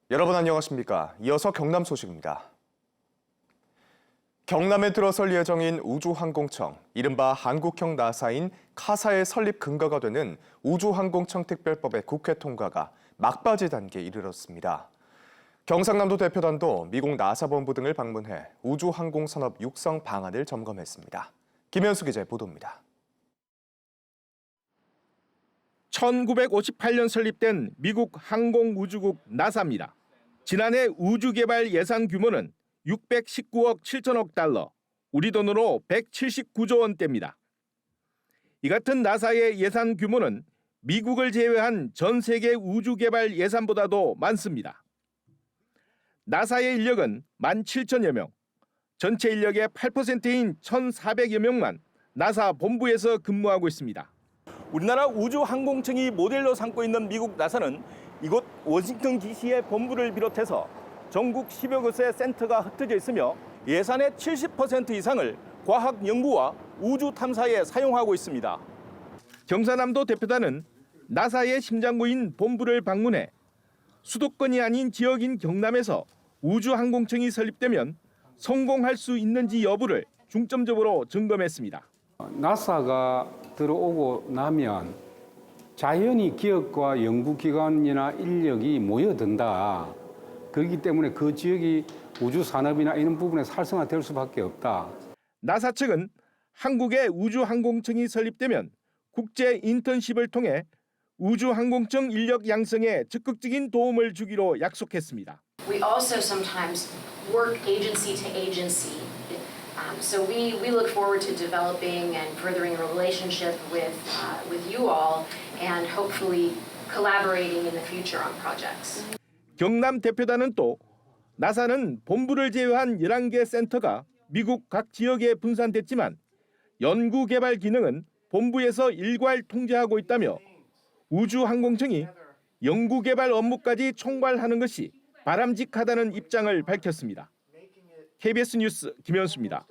여러분 안녕하십니까? 이어서 경남 소식입니다. 경남에 들어설 예정인 우주항공청, 이른바 한국형 나사인 카사의 설립 근거가 되는 우주항공청 특별법의 국회 통과가 막바지 단계에 이르렀습니다. 경상남도 대표단도 미국 나사 본부 등을 방문해 우주항공산업 육성 방안을 점검했습니다. 김현수 기자의 보도입니다. 1958년 설립된 미국 항공우주국 나사입니다. 지난해 우주개발 예산 규모는 619억 7천억 달러, 우리 돈으로 179조 원대입니다. 이 같은 나사의 예산 규모는 미국을 제외한 전 세계 우주개발 예산보다도 많습니다. 나사의 인력은 17,000여 명, 전체 인력의 8%인 1,400여 명만 나사 본부에서 근무하고 있습니다. 우리나라 우주항공청이 모델로 삼고 있는 미국 나사는 이곳 워싱턴 DC의 본부를 비롯해서 전국 10여 곳의 센터가 흩어져 있으며 예산의 70% 이상을 과학 연구와 우주 탐사에 사용하고 있습니다. 경상남도 대표단은 나사의 심장부인 본부를 방문해 수도권이 아닌 지역인 경남에서 우주항공청이 설립되면 성공할 수 있는지 여부를 중점적으로 점검했습니다. 나사가 들어오고 나면 자연히 기업과 연구기관이나 인력이 모여든다. 그렇기 때문에 그 지역이 우주산업이나 이런 부분에서 활성화될 수밖에 없다. 나사 측은 한국의 우주항공청이 설립되면 국제 인턴십을 통해 우주항공청 인력 양성에 적극적인 도움을 주기로 약속했습니다. We also sometimes work agency to agency. So we look forward to developing and furthering a relationship with you all and hopefully collaborating in the future on projects. 경남 대표단은 또 나사는 본부를 제외한 11개 센터가 미국 각 지역에 분산됐지만 연구개발 기능은 본부에서 일괄 통제하고 있다며 우주항공청이 연구개발 업무까지 총괄하는 것이 바람직하다는 입장을 밝혔습니다. KBS 뉴스 김현수입니다.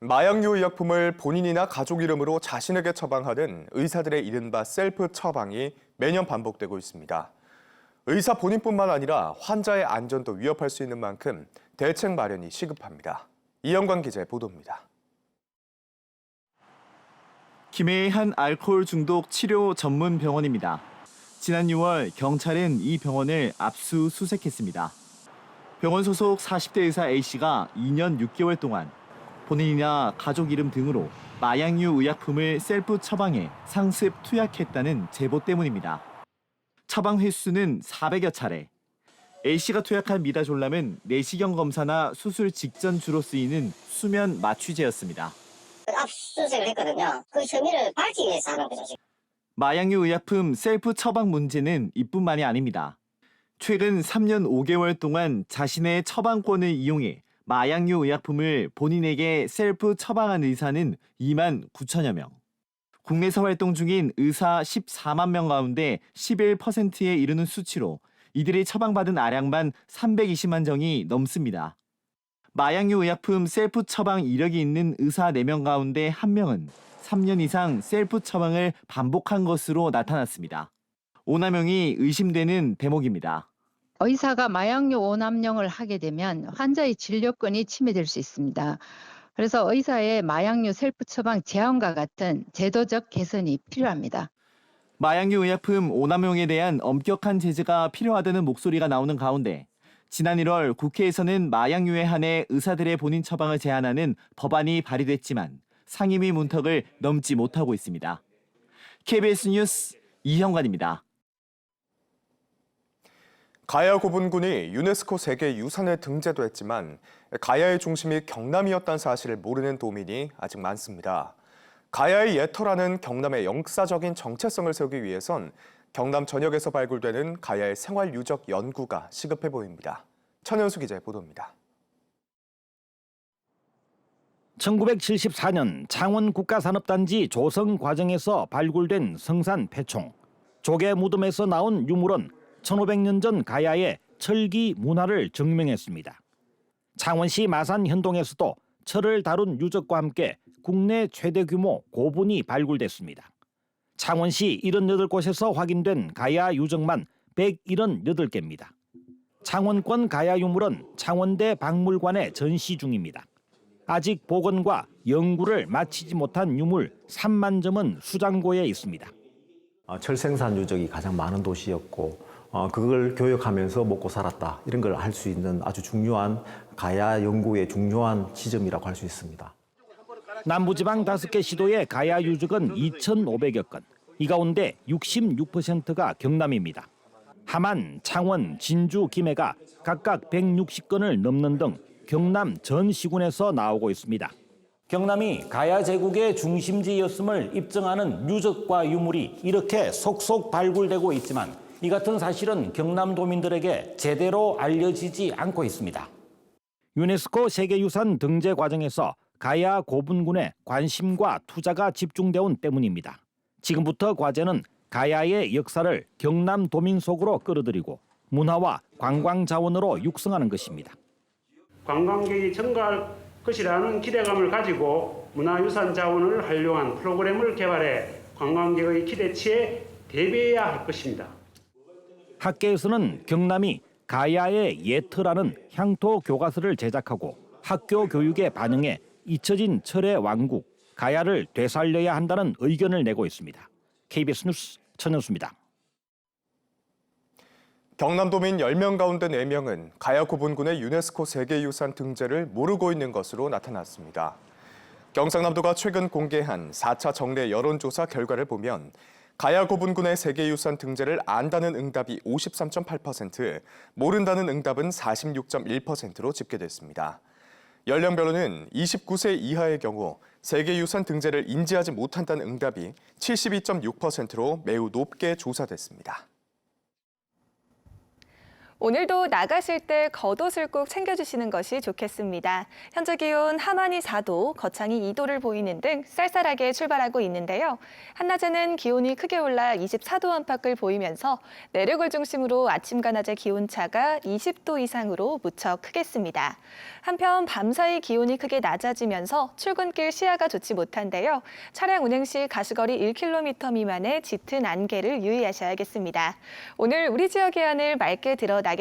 마약류 의약품을 본인이나 가족 이름으로 자신에게 처방하는 의사들의 이른바 셀프 처방이 매년 반복되고 있습니다. 의사 본인뿐만 아니라 환자의 안전도 위협할 수 있는 만큼 대책 마련이 시급합니다. 이영광 기자의 보도입니다. 김해의 한 알코올 중독 치료 전문 병원입니다. 지난 6월 경찰은 이 병원을 압수수색했습니다. 병원 소속 40대 의사 A씨가 2년 6개월 동안 본인이나 가족 이름 등으로 마약류 의약품을 셀프 처방해 상습 투약했다는 제보 때문입니다. 처방 횟수는 400여 차례. A씨가 투약한 미다졸람은 내시경 검사나 수술 직전 주로 쓰이는 수면 마취제였습니다. 압수수색을 했거든요. 그 혐의를 밝히기 위해서 하는 거죠. 지금. 마약류 의약품 셀프 처방 문제는 이뿐만이 아닙니다. 최근 3년 5개월 동안 자신의 처방권을 이용해 마약류 의약품을 본인에게 셀프 처방한 의사는 2만 9천여 명. 국내에서 활동 중인 의사 14만 명 가운데 11%에 이르는 수치로 이들이 처방받은 아량만 320만 정이 넘습니다. 마약류 의약품 셀프 처방 이력이 있는 의사 4명 가운데 1명은 3년 이상 셀프 처방을 반복한 것으로 나타났습니다. 오남용이 의심되는 대목입니다. 의사가 마약류 오남용을 하게 되면 환자의 진료권이 침해될 수 있습니다. 그래서 의사의 마약류 셀프 처방 제한과 같은 제도적 개선이 필요합니다. 마약류 의약품 오남용에 대한 엄격한 제재가 필요하다는 목소리가 나오는 가운데 지난 1월 국회에서는 마약류에 한해 의사들의 본인 처방을 제한하는 법안이 발의됐지만 상임위 문턱을 넘지 못하고 있습니다. KBS 뉴스 이형관입니다. 가야 고분군이 유네스코 세계유산에 등재도 했지만 가야의 중심이 경남이었다는 사실을 모르는 도민이 아직 많습니다. 가야의 예터라는 경남의 역사적인 정체성을 세우기 위해선 경남 전역에서 발굴되는 가야의 생활유적 연구가 시급해 보입니다. 천현수 기자의 보도입니다. 1974년 창원 국가산업단지 조성 과정에서 발굴된 성산 폐총. 조개 무덤에서 나온 유물은 1500년 전 가야의 철기 문화를 증명했습니다. 창원시 마산 현동에서도 철을 다룬 유적과 함께 국내 최대 규모 고분이 발굴됐습니다. 창원시 78곳에서 확인된 가야 유적만 178개입니다. 창원권 가야 유물은 창원대 박물관에 전시 중입니다. 아직 복원과 연구를 마치지 못한 유물 3만 점은 수장고에 있습니다. 철 생산 유적이 가장 많은 도시였고 그걸 교역하면서 먹고 살았다. 이런 걸 알 수 있는 아주 중요한 가야 연구의 중요한 지점이라고 할 수 있습니다. 남부지방 5개 시도의 가야 유적은 2,500여 건. 이 가운데 66%가 경남입니다. 함안, 창원, 진주, 김해가 각각 160건을 넘는 등 경남 전 시군에서 나오고 있습니다. 경남이 가야 제국의 중심지였음을 입증하는 유적과 유물이 이렇게 속속 발굴되고 있지만 이 같은 사실은 경남도민들에게 제대로 알려지지 않고 있습니다. 유네스코 세계유산 등재 과정에서 가야 고분군에 관심과 투자가 집중되온 때문입니다. 지금부터 과제는 가야의 역사를 경남도민 속으로 끌어들이고 문화와 관광 자원으로 육성하는 것입니다. 관광객이 증가할 것이라는 기대감을 가지고 문화유산 자원을 활용한 프로그램을 개발해 관광객의 기대치에 대비해야 할 것입니다. 학계에서는 경남이 가야의 예터라는 향토 교과서를 제작하고 학교 교육에 반영해 잊혀진 철의 왕국 가야를 되살려야 한다는 의견을 내고 있습니다. KBS 뉴스 천현수입니다. 경남도민 10명 가운데 4명은 가야 고분군의 유네스코 세계유산 등재를 모르고 있는 것으로 나타났습니다. 경상남도가 최근 공개한 4차 정례 여론조사 결과를 보면 가야 고분군의 세계유산 등재를 안다는 응답이 53.8%, 모른다는 응답은 46.1%로 집계됐습니다. 연령별로는 29세 이하의 경우 세계유산 등재를 인지하지 못한다는 응답이 72.6%로 매우 높게 조사됐습니다. 오늘도 나가실 때 겉옷을 꼭 챙겨주시는 것이 좋겠습니다. 현재 기온 함안이 4도, 거창이 2도를 보이는 등 쌀쌀하게 출발하고 있는데요. 한낮에는 기온이 크게 올라 24도 안팎을 보이면서 내륙을 중심으로 아침과 낮의 기온차가 20도 이상으로 무척 크겠습니다. 한편 밤사이 기온이 크게 낮아지면서 출근길 시야가 좋지 못한데요. 차량 운행 시 가시거리 1km 미만의 짙은 안개를 유의하셔야겠습니다. 오늘 우리 지역의 하늘 맑게 드러나겠습니다.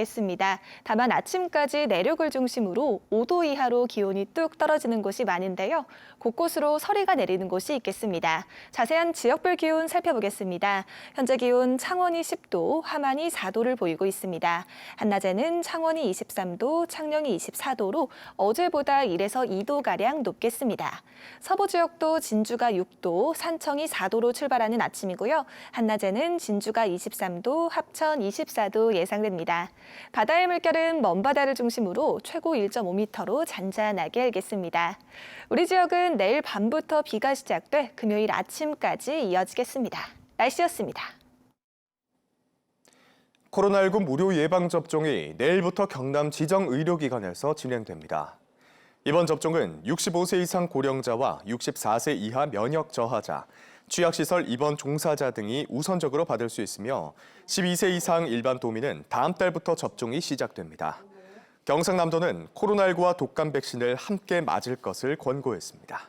다만 아침까지 내륙을 중심으로 5도 이하로 기온이 뚝 떨어지는 곳이 많은데요. 곳곳으로 서리가 내리는 곳이 있겠습니다. 자세한 지역별 기온 살펴보겠습니다. 현재 기온 창원이 10도, 함안이 4도를 보이고 있습니다. 한낮에는 창원이 23도, 창녕이 24도로 어제보다 1에서 2도가량 높겠습니다. 서부 지역도 진주가 6도, 산청이 4도로 출발하는 아침이고요. 한낮에는 진주가 23도, 합천 24도 예상됩니다. 바다의 물결은 먼바다를 중심으로 최고 1.5m로 잔잔하게 일겠습니다. 우리 지역은 내일 밤부터 비가 시작돼 금요일 아침까지 이어지겠습니다. 날씨였습니다. 코로나19 무료 예방접종이 내일부터 경남 지정의료기관에서 진행됩니다. 이번 접종은 65세 이상 고령자와 64세 이하 면역 저하자, 취약시설 입원 종사자 등이 우선적으로 받을 수 있으며 12세 이상 일반 도민은 다음 달부터 접종이 시작됩니다. 경상남도는 코로나19와 독감 백신을 함께 맞을 것을 권고했습니다.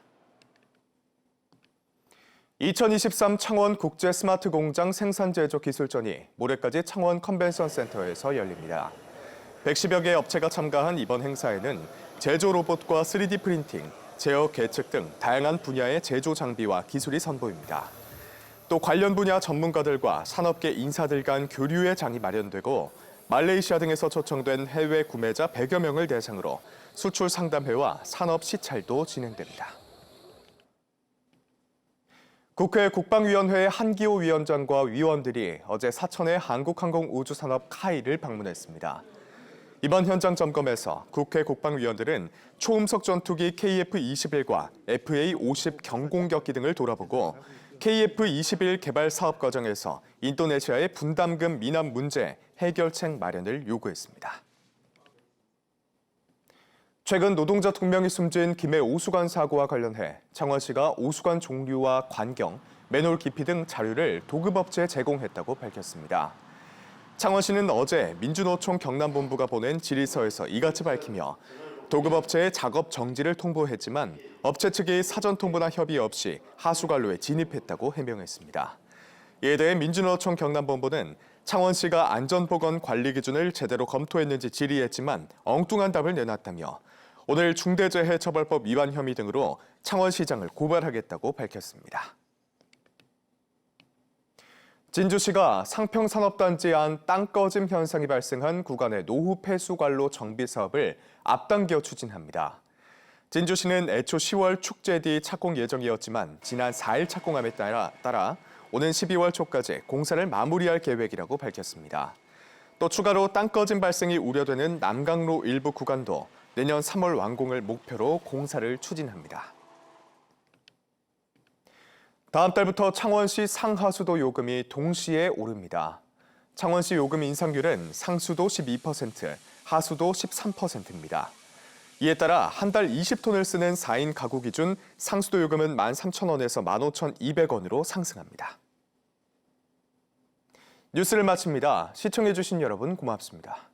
2023 창원 국제 스마트 공장 생산 제조 기술전이 모레까지 창원 컨벤션 센터에서 열립니다. 110여 개 업체가 참가한 이번 행사에는 제조 로봇과 3D 프린팅, 제어 계측 등 다양한 분야의 제조 장비와 기술이 선보입니다. 또 관련 분야 전문가들과 산업계 인사들 간 교류의 장이 마련되고 말레이시아 등에서 초청된 해외 구매자 100여 명을 대상으로 수출 상담회와 산업 시찰도 진행됩니다. 국회 국방위원회 한기호 위원장과 위원들이 어제 사천의 한국항공우주산업 카이를 방문했습니다. 이번 현장 점검에서 국회 국방위원들은 초음속 전투기 KF-21과 FA-50 경공격기 등을 돌아보고 KF-21 개발 사업 과정에서 인도네시아의 분담금 미납 문제 해결책 마련을 요구했습니다. 최근 노동자 2명이 숨진 김해 오수관 사고와 관련해 창원시가 오수관 종류와 관경, 맨홀 깊이 등 자료를 도급업체에 제공했다고 밝혔습니다. 창원시는 어제 민주노총 경남본부가 보낸 질의서에서 이같이 밝히며 도급업체의 작업 정지를 통보했지만 업체 측이 사전 통보나 협의 없이 하수관로에 진입했다고 해명했습니다. 이에 대해 민주노총 경남본부는 창원시가 안전보건 관리 기준을 제대로 검토했는지 질의했지만 엉뚱한 답을 내놨다며 오늘 중대재해처벌법 위반 혐의 등으로 창원시장을 고발하겠다고 밝혔습니다. 진주시가 상평산업단지 안 땅꺼짐 현상이 발생한 구간의 노후 폐수관로 정비 사업을 앞당겨 추진합니다. 진주시는 애초 10월 축제 뒤 착공 예정이었지만 지난 4일 착공함에 따라 오는 12월 초까지 공사를 마무리할 계획이라고 밝혔습니다. 또 추가로 땅꺼짐 발생이 우려되는 남강로 일부 구간도 내년 3월 완공을 목표로 공사를 추진합니다. 다음 달부터 창원시 상하수도 요금이 동시에 오릅니다. 창원시 요금 인상률은 상수도 12%, 하수도 13%입니다. 이에 따라 한 달 20톤을 쓰는 4인 가구 기준 상수도 요금은 13,000원에서 15,200원으로 상승합니다. 뉴스를 마칩니다. 시청해주신 여러분 고맙습니다.